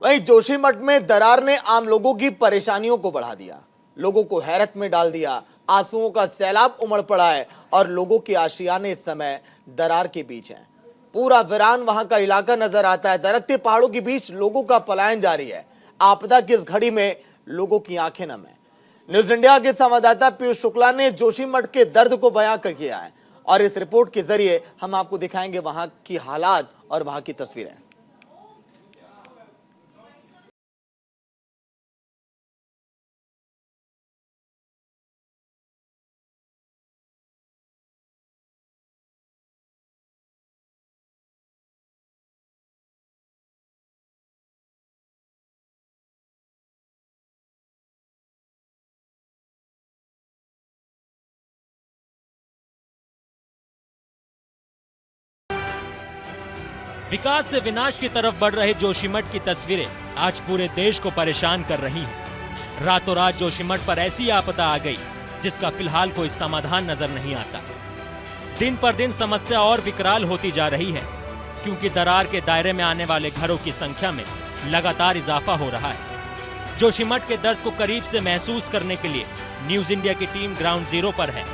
वहीं जोशीमठ में दरार ने आम लोगों की परेशानियों को बढ़ा दिया, लोगों को हैरत में डाल दिया। आंसुओं का सैलाब उमड़ पड़ा है और लोगों के आशियाने इस समय दरार के बीच हैं। पूरा वीरान वहां का इलाका नजर आता है। दरकते पहाड़ों के बीच लोगों का पलायन जारी है। आपदा की इस घड़ी में लोगों की आंखें नम है। न्यूज इंडिया के संवाददाता पीयूष शुक्ला ने जोशीमठ के दर्द को बयां कर किया है और इस रिपोर्ट के जरिए हम आपको दिखाएंगे वहां की हालात और वहां की तस्वीरें। विकास से विनाश की तरफ बढ़ रहे जोशीमठ की तस्वीरें आज पूरे देश को परेशान कर रही हैं। रातों रात जोशीमठ पर ऐसी आपदा आ गई जिसका फिलहाल कोई समाधान नजर नहीं आता। दिन पर दिन समस्या और विकराल होती जा रही है क्योंकि दरार के दायरे में आने वाले घरों की संख्या में लगातार इजाफा हो रहा है। जोशीमठ के दर्द को करीब से महसूस करने के लिए न्यूज इंडिया की टीम ग्राउंड जीरो पर है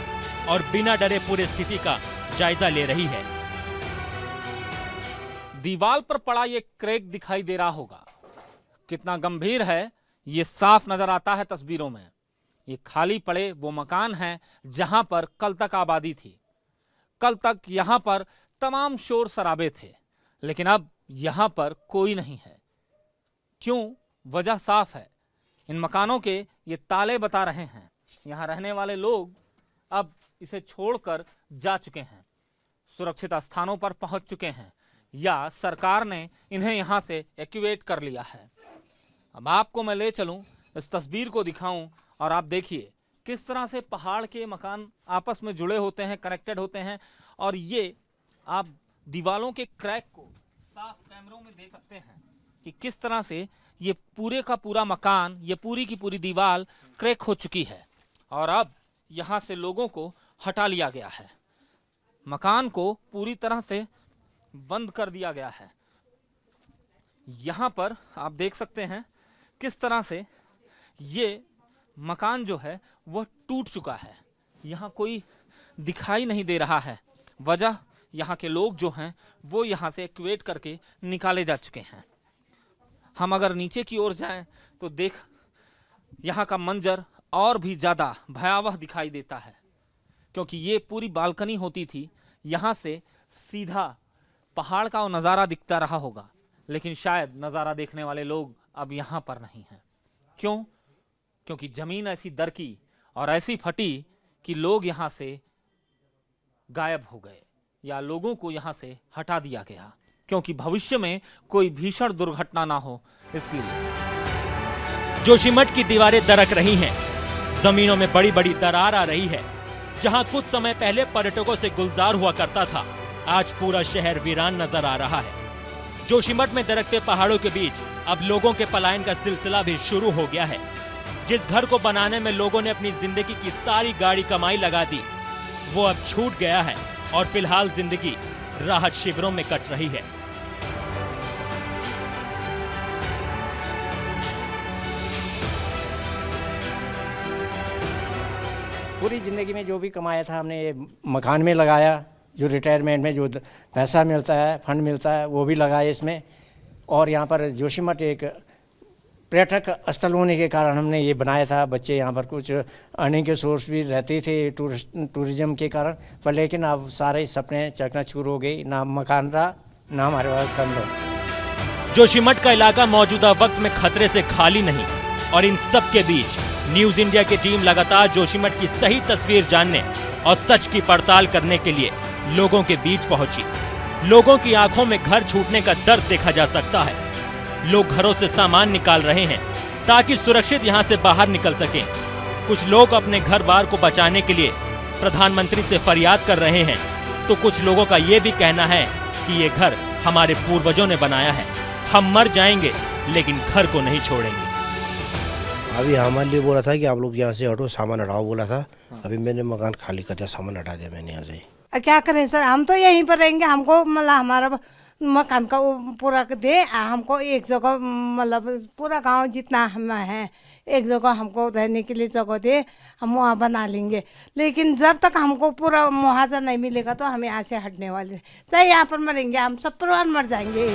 और बिना डरे पूरी स्थिति का जायजा ले रही है। दीवार पर पड़ा ये क्रैक दिखाई दे रहा होगा, कितना गंभीर है ये साफ नजर आता है तस्वीरों में। ये खाली पड़े वो मकान हैं जहां पर कल तक आबादी थी। कल तक यहां पर तमाम शोर शराबे थे, लेकिन अब यहां पर कोई नहीं है। क्यों? वजह साफ है, इन मकानों के ये ताले बता रहे हैं। यहां रहने वाले लोग अब इसे छोड़कर जा चुके हैं, सुरक्षित स्थानों पर पहुंच चुके हैं या सरकार ने इन्हें यहां से इवैक्यूएट कर लिया है। अब आपको मैं ले चलूं, इस तस्वीर को दिखाऊं और आप देखिए किस तरह से पहाड़ के मकान आपस में जुड़े होते हैं, कनेक्टेड होते हैं। और ये आप दीवालों के क्रैक को साफ कैमरों में देख सकते हैं कि किस तरह से ये पूरे का पूरा मकान, ये पूरी की पूरी दीवार क्रैक हो चुकी है और अब यहाँ से लोगों को हटा लिया गया है। मकान को पूरी तरह से बंद कर दिया गया है। यहां पर आप देख सकते हैं किस तरह से ये मकान जो है वह टूट चुका है। यहां कोई दिखाई नहीं दे रहा है। वजह यहां के लोग जो हैं वो यहां से इवैक्यूएट करके निकाले जा चुके हैं। हम अगर नीचे की ओर जाएं तो देख यहां का मंजर और भी ज्यादा भयावह दिखाई देता है क्योंकि ये पूरी बालकनी होती थी। यहां से सीधा पहाड़ का वो नज़ारा दिखता रहा होगा, लेकिन शायद नज़ारा देखने वाले लोग अब यहाँ पर नहीं हैं। क्यों? क्योंकि ज़मीन ऐसी दरकी और ऐसी फटी कि लोग यहाँ से गायब हो गए या लोगों को यहाँ से हटा दिया गया क्योंकि भविष्य में कोई भीषण दुर्घटना ना हो, इसलिए। जोशीमठ की दीवारें दरक रही हैं, जमीनों में बड़ी बड़ी दरार आ रही है। जहां कुछ समय पहले पर्यटकों से गुलजार हुआ करता था, आज पूरा शहर वीरान नजर आ रहा है। जोशीमठ में दरकते पहाड़ों के बीच अब लोगों के पलायन का सिलसिला भी शुरू हो गया है। जिस घर को बनाने में लोगों ने अपनी जिंदगी की सारी गाड़ी कमाई लगा दी, वो अब छूट गया है और फिलहाल जिंदगी राहत शिविरों में कट रही है। पूरी ज़िंदगी में जो भी कमाया था हमने ये मकान में लगाया। जो रिटायरमेंट में जो पैसा मिलता है, फंड मिलता है, वो भी लगाया इसमें। और यहाँ पर जोशीमठ एक पर्यटक स्थल होने के कारण हमने ये बनाया था। बच्चे यहाँ पर कुछ अर्निंग के सोर्स भी रहते थे टूरिज्म के कारण, पर लेकिन अब सारे सपने चकनाचूर हो गई। ना मकान रहा, ना हमारे पास धंधा। जोशीमठ का इलाका मौजूदा वक्त में खतरे से खाली नहीं और इन सब के बीच न्यूज इंडिया की टीम लगातार जोशीमठ की सही तस्वीर जानने और सच की पड़ताल करने के लिए लोगों के बीच पहुंची। लोगों की आंखों में घर छूटने का दर्द देखा जा सकता है। लोग घरों से सामान निकाल रहे हैं ताकि सुरक्षित यहां से बाहर निकल सकें। कुछ लोग अपने घर बार को बचाने के लिए प्रधानमंत्री से फरियाद कर रहे हैं, तो कुछ लोगों का ये भी कहना है कि ये घर हमारे पूर्वजों ने बनाया है, हम मर जाएंगे लेकिन घर को नहीं छोड़ेंगे। अभी हमारे लिए बोला था कि आप लोग यहाँ से हटो, सामान हटाओ बोला था। अभी मैंने मकान खाली कर दिया, सामान हटा दिया मैंने यहाँ से। क्या करें सर, हम तो यहीं पर रहेंगे। हमको मतलब हमारा मकान का वो पूरा दे हमको, एक जगह मतलब पूरा गांव जितना हम है एक जगह हमको रहने के लिए जगह दे, हम वहाँ बना लेंगे। लेकिन जब तक हमको पूरा मुआवजा नहीं मिलेगा तो हम यहाँ से हटने वाले, चाहे यहाँ पर मरेंगे, हम सब परिवार मर जाएंगे।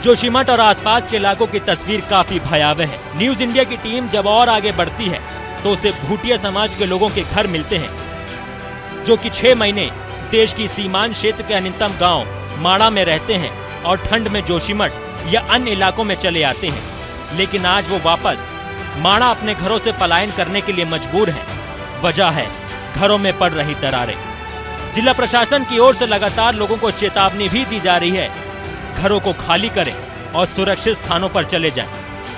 जोशीमठ और आसपास के इलाकों की तस्वीर काफी भयावह है। न्यूज इंडिया की टीम जब और आगे बढ़ती है तो उसे भूटिया समाज के लोगों के घर मिलते हैं, जो कि 6 महीने देश की सीमांत क्षेत्र के अन्यतम गांव माड़ा में रहते हैं और ठंड में जोशीमठ या अन्य इलाकों में चले आते हैं। लेकिन आज वो वापस माड़ा अपने घरों से पलायन करने के लिए मजबूर हैं। वजह है घरों में पड़ रही दरारें। जिला प्रशासन की ओर से लगातार लोगों को चेतावनी भी दी जा रही है, घरों को खाली करें और सुरक्षित स्थानों पर चले जाएं।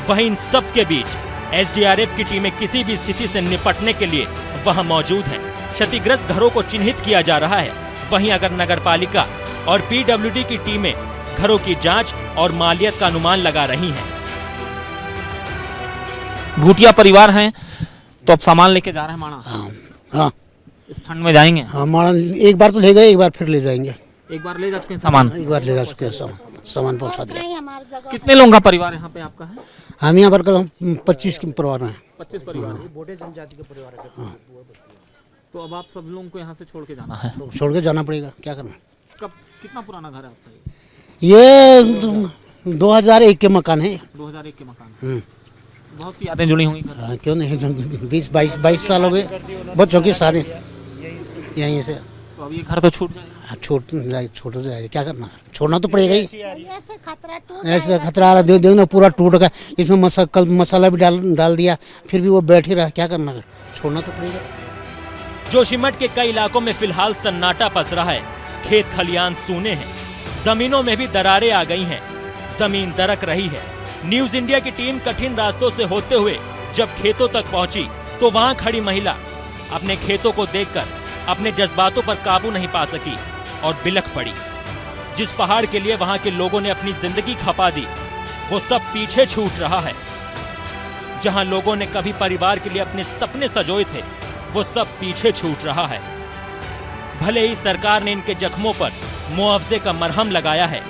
वहीं इन सब के बीच एसडीआरएफ की टीमें किसी भी स्थिति से निपटने के लिए वहां मौजूद हैं। क्षतिग्रस्त घरों को चिन्हित किया जा रहा है। वहीं अगर नगर पालिका और पीडब्ल्यूडी की टीमें घरों की जांच और मालियत का अनुमान लगा रही हैं। भूटिया परिवार हैं तो अब सामान लेके जा रहे हैं माड़ा। हाँ इस ठंड में जाएंगे। हाँ माड़ा एक बार तो ले गए, एक बार फिर ले जाएंगे। एक बार ले जा चुके हैं सामान। एक बार ले जा चुके हैं, सामान पहुँचा दिया। कितने लोगों का परिवार यहाँ पे आपका है? हम यहाँ पर कल 25 के परिवार हैं। 25 परिवार। बोडे जनजाति के परिवार है। तो अब आप सब लोगों को यहाँ से छोड़ के जाना है। तो छोड़ के जाना पड़ेगा, क्या करना। कब कितना पुराना घर है आपका? ये 2001 के मकान है। 2001 के मकान। बहुत सी यादें जुड़ी होंगी घर से। हाँ, क्यों नहीं, 20-22 साल हो गए बच्चों के सारे यहीं से। तो अब ये घर तो छूट जाएगा। छोड़ जाएगा, क्या करना, छोड़ना तो पड़ेगा ही। ऐसे खतरा आ रहा, देखो ना पूरा टूट गया। इसमें कल मसाला भी डाल दिया, फिर भी वो बैठ ही रहा, क्या करना, छोड़ना तो पड़ेगा। जोशीमठ के कई इलाकों में फिलहाल सन्नाटा पसरा है। खेत खलियान सूने हैं, जमीनों में भी दरारें आ गई हैं, जमीन दरक रही है। न्यूज इंडिया की टीम कठिन रास्तों से होते हुए जब खेतों तक पहुंची तो वहां खड़ी महिला अपने खेतों को देखकर अपने जज्बातों पर काबू नहीं पा सकी और बिलख पड़ी। जिस पहाड़ के लिए वहां के लोगों ने अपनी जिंदगी खपा दी, वो सब पीछे छूट रहा है। जहां लोगों ने कभी परिवार के लिए अपने सपने सजोए थे, वो सब पीछे छूट रहा है। भले ही सरकार ने इनके जख्मों पर मुआवजे का मरहम लगाया है,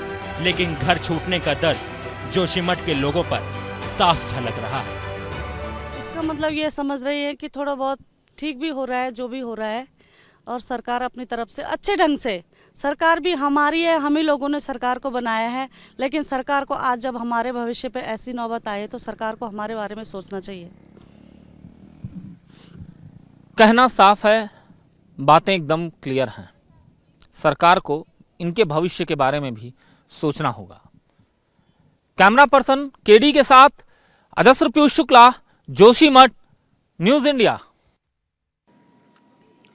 लेकिन घर छूटने का दर्द जोशीमठ के लोगों पर साफ झलक रहा है। इसका मतलब ये समझ रही है कि थोड़ा बहुत ठीक भी हो रहा है जो भी हो रहा है, और सरकार अपनी तरफ से अच्छे ढंग से, सरकार भी हमारी है, हम ही लोगों ने सरकार को बनाया है, लेकिन सरकार को आज जब हमारे भविष्य पे ऐसी नौबत आए तो सरकार को हमारे बारे में सोचना चाहिए। कहना साफ है, बातें एकदम क्लियर हैं। सरकार को इनके भविष्य के बारे में भी सोचना होगा। कैमरा पर्सन केडी के साथ अजस्र पीयूष शुक्ला, जोशीमठ, न्यूज इंडिया।